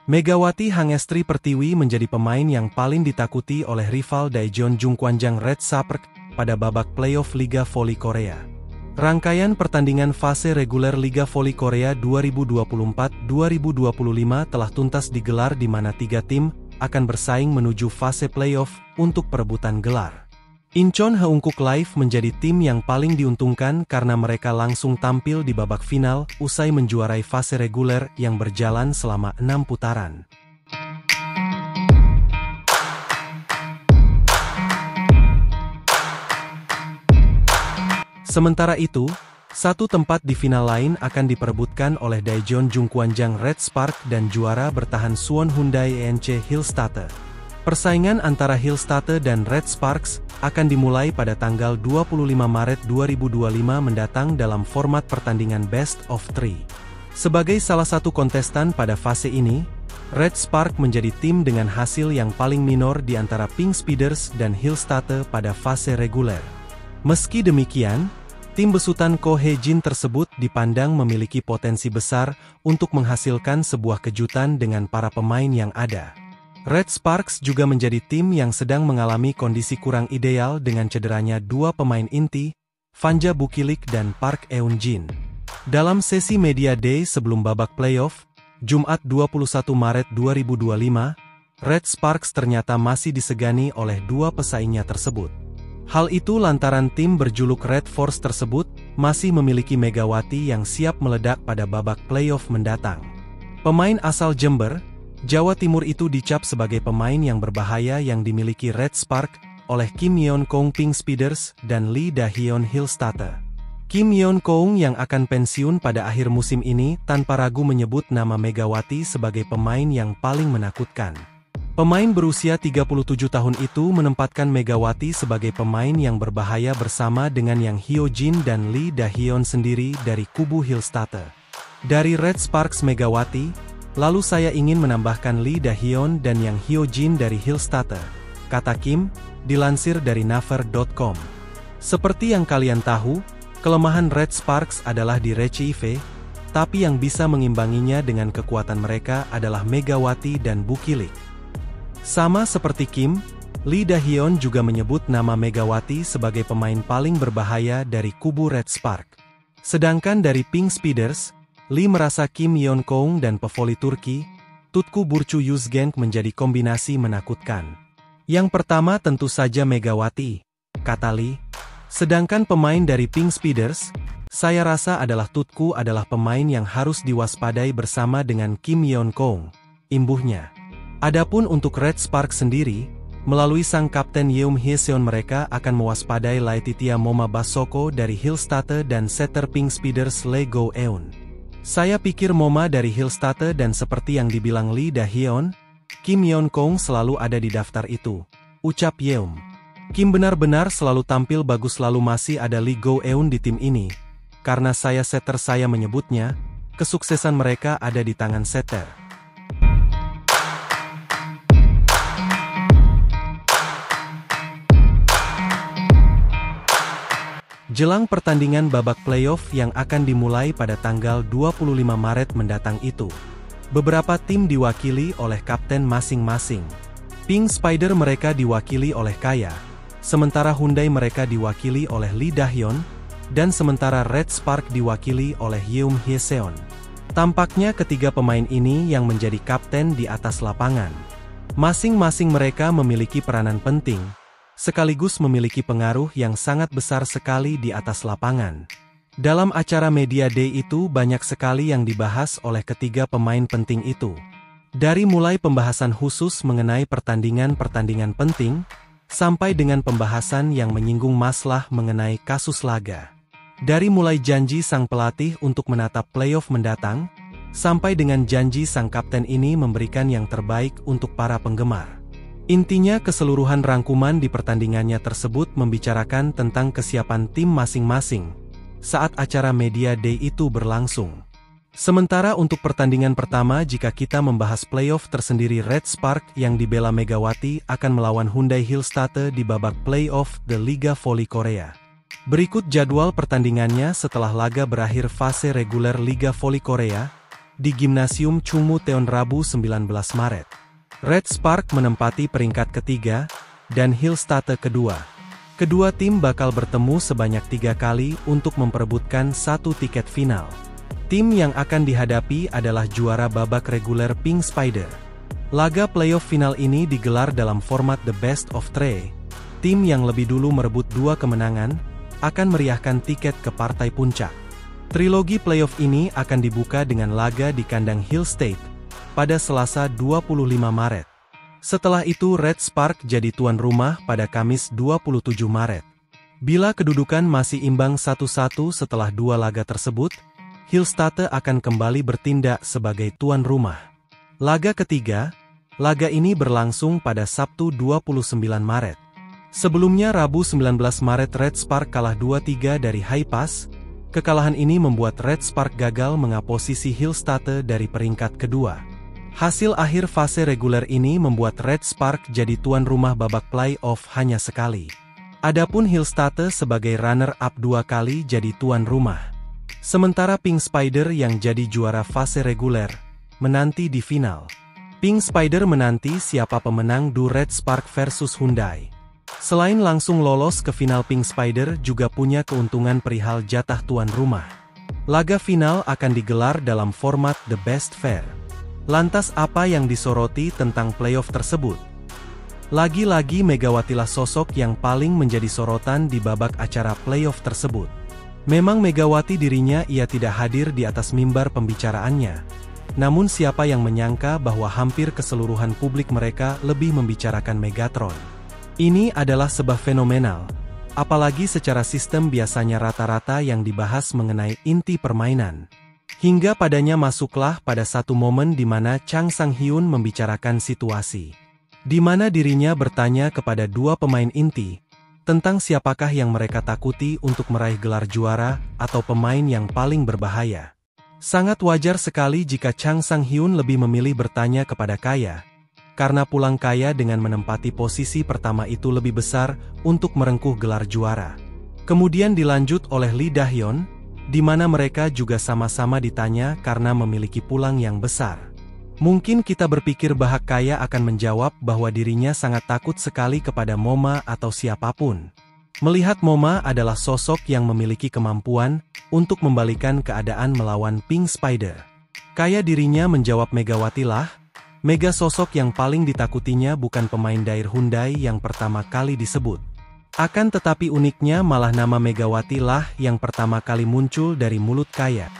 Megawati Hangestri Pertiwi menjadi pemain yang paling ditakuti oleh rival Daejeon Jungkwanjang Red Spark pada babak playoff Liga Voli Korea. Rangkaian pertandingan fase reguler Liga Voli Korea 2024-2025 telah tuntas digelar di mana 3 tim akan bersaing menuju fase playoff untuk perebutan gelar. Incheon Heungkuk Live menjadi tim yang paling diuntungkan karena mereka langsung tampil di babak final usai menjuarai fase reguler yang berjalan selama 6 putaran. Sementara itu, satu tempat di final lain akan diperebutkan oleh Daejeon Jungkwanjang Red Spark dan juara bertahan Suwon Hyundai ENC Hillstatte. Persaingan antara Hillstatte dan Red Sparks akan dimulai pada tanggal 25 Maret 2025 mendatang dalam format pertandingan Best of 3. Sebagai salah satu kontestan pada fase ini, Red Spark menjadi tim dengan hasil yang paling minor di antara Pink Speeders dan Hillstatte pada fase reguler. Meski demikian, tim besutan Ko Hae-jin tersebut dipandang memiliki potensi besar untuk menghasilkan sebuah kejutan dengan para pemain yang ada. Red Sparks juga menjadi tim yang sedang mengalami kondisi kurang ideal dengan cederanya 2 pemain inti, Fanja Bukilik dan Park Eun-jin. Dalam sesi Media Day sebelum babak playoff, Jumat 21 Maret 2025, Red Sparks ternyata masih disegani oleh 2 pesaingnya tersebut. Hal itu lantaran tim berjuluk Red Force tersebut masih memiliki Megawati yang siap meledak pada babak playoff mendatang. Pemain asal Jember, Jawa Timur itu dicap sebagai pemain yang berbahaya yang dimiliki Red Spark oleh Kim Yeon-kong Pink Speeders dan Lee Da-hyun Hillstatte. Kim Yeon-kong yang akan pensiun pada akhir musim ini tanpa ragu menyebut nama Megawati sebagai pemain yang paling menakutkan. Pemain berusia 37 tahun itu menempatkan Megawati sebagai pemain yang berbahaya bersama dengan Yang Hyo-jin dan Lee Da-hyun sendiri dari kubu Hillstatte. Dari Red Sparks Megawati, lalu saya ingin menambahkan Lee Da-hyun dan Yang Hyo-jin dari Hillstatte, kata Kim, dilansir dari Naver.com. Seperti yang kalian tahu, kelemahan Red Sparks adalah di Rechieve, tapi yang bisa mengimbanginya dengan kekuatan mereka adalah Megawati dan Bukilik. Sama seperti Kim, Lee Da-hyun juga menyebut nama Megawati sebagai pemain paling berbahaya dari kubu Red Spark. Sedangkan dari Pink Speeders, Lee merasa Kim Yeon-kong dan pevoli Turki, Tutku Burcu Yuzgen menjadi kombinasi menakutkan. Yang pertama tentu saja Megawati, kata Lee. Sedangkan pemain dari Pink Speeders, saya rasa adalah Tutku adalah pemain yang harus diwaspadai bersama dengan Kim Yeon-kong, imbuhnya. Adapun untuk Red Spark sendiri, melalui sang kapten Yeom Hye-seon mereka akan mewaspadai Laetitia Moma Basoko dari Hillstatte dan setter Pink Speeders Lee Go-eun. Saya pikir Moma dari Hillstatte dan seperti yang dibilang Lee Da-hyun, Kim Yeon-kong selalu ada di daftar itu, ucap Yeom. Kim benar-benar selalu tampil bagus lalu masih ada Lee Go-eun di tim ini. Karena setter saya menyebutnya, kesuksesan mereka ada di tangan setter. Jelang pertandingan babak playoff yang akan dimulai pada tanggal 25 Maret mendatang itu, beberapa tim diwakili oleh kapten masing-masing. Pink Spider mereka diwakili oleh Kaya, sementara Hyundai mereka diwakili oleh Lee Da-hyun, dan sementara Red Spark diwakili oleh Yeom Hye-seon. Tampaknya ketiga pemain ini yang menjadi kapten di atas lapangan. Masing-masing mereka memiliki peranan penting, sekaligus memiliki pengaruh yang sangat besar sekali di atas lapangan. Dalam acara Media Day itu banyak sekali yang dibahas oleh ketiga pemain penting itu. Dari mulai pembahasan khusus mengenai pertandingan-pertandingan penting, sampai dengan pembahasan yang menyinggung masalah mengenai kasus laga. Dari mulai janji sang pelatih untuk menatap playoff mendatang, sampai dengan janji sang kapten ini memberikan yang terbaik untuk para penggemar. Intinya keseluruhan rangkuman di pertandingannya tersebut membicarakan tentang kesiapan tim masing-masing saat acara Media Day itu berlangsung. Sementara untuk pertandingan pertama jika kita membahas playoff tersendiri Red Spark yang dibela Megawati akan melawan Hyundai Hillstatte di babak playoff The Liga Voli Korea. Berikut jadwal pertandingannya setelah laga berakhir fase reguler Liga Voli Korea. di Gimnasium Chungmu-taeon Rabu 19 Maret. Red Spark menempati peringkat ketiga, dan Hillstatte kedua. Kedua tim bakal bertemu sebanyak 3 kali untuk memperebutkan 1 tiket final. Tim yang akan dihadapi adalah juara babak reguler Pink Spider. Laga playoff final ini digelar dalam format the best of 3. Tim yang lebih dulu merebut 2 kemenangan, akan meriahkan tiket ke partai puncak. Trilogi playoff ini akan dibuka dengan laga di kandang Hillstatte, pada Selasa 25 Maret. Setelah itu Red Spark jadi tuan rumah pada Kamis 27 Maret. Bila kedudukan masih imbang 1-1 setelah 2 laga tersebut, Hillstatte akan kembali bertindak sebagai tuan rumah. Laga ketiga, laga ini berlangsung pada Sabtu 29 Maret. Sebelumnya Rabu 19 Maret Red Spark kalah 2-3 dari Haepas. Kekalahan ini membuat Red Spark gagal mengaposisi Hillstatte dari peringkat kedua. Hasil akhir fase reguler ini membuat Red Spark jadi tuan rumah babak play-off hanya sekali. Adapun Hillstatte sebagai runner-up 2 kali jadi tuan rumah. Sementara Pink Spider yang jadi juara fase reguler, menanti di final. Pink Spider menanti siapa pemenang duel Red Spark versus Hyundai. Selain langsung lolos ke final, Pink Spider juga punya keuntungan perihal jatah tuan rumah. Laga final akan digelar dalam format the best fair. Lantas apa yang disoroti tentang playoff tersebut? Lagi-lagi Megawatilah sosok yang paling menjadi sorotan di babak acara playoff tersebut. Memang Megawati dirinya ia tidak hadir di atas mimbar pembicaraannya. Namun siapa yang menyangka bahwa hampir keseluruhan publik mereka lebih membicarakan Megatron. Ini adalah sebuah fenomenal, apalagi secara sistem biasanya rata-rata yang dibahas mengenai inti permainan. Hingga padanya masuklah pada satu momen di mana Chang Sang-hyun membicarakan situasi, di mana dirinya bertanya kepada 2 pemain inti, tentang siapakah yang mereka takuti untuk meraih gelar juara, atau pemain yang paling berbahaya. Sangat wajar sekali jika Chang Sang-hyun lebih memilih bertanya kepada Kaya, karena pulang Kaya dengan menempati posisi pertama itu lebih besar untuk merengkuh gelar juara. Kemudian dilanjut oleh Lee Da-hyun, di mana mereka juga sama-sama ditanya karena memiliki pulang yang besar. Mungkin kita berpikir bahwa Kaya akan menjawab bahwa dirinya sangat takut sekali kepada Moma atau siapapun. Melihat Moma adalah sosok yang memiliki kemampuan untuk membalikan keadaan melawan Pink Spider. Kaya dirinya menjawab Megawati lah. Mega sosok yang paling ditakutinya bukan pemain daer Hyundai yang pertama kali disebut. Akan tetapi uniknya malah nama Megawati lah yang pertama kali muncul dari mulut Kaya.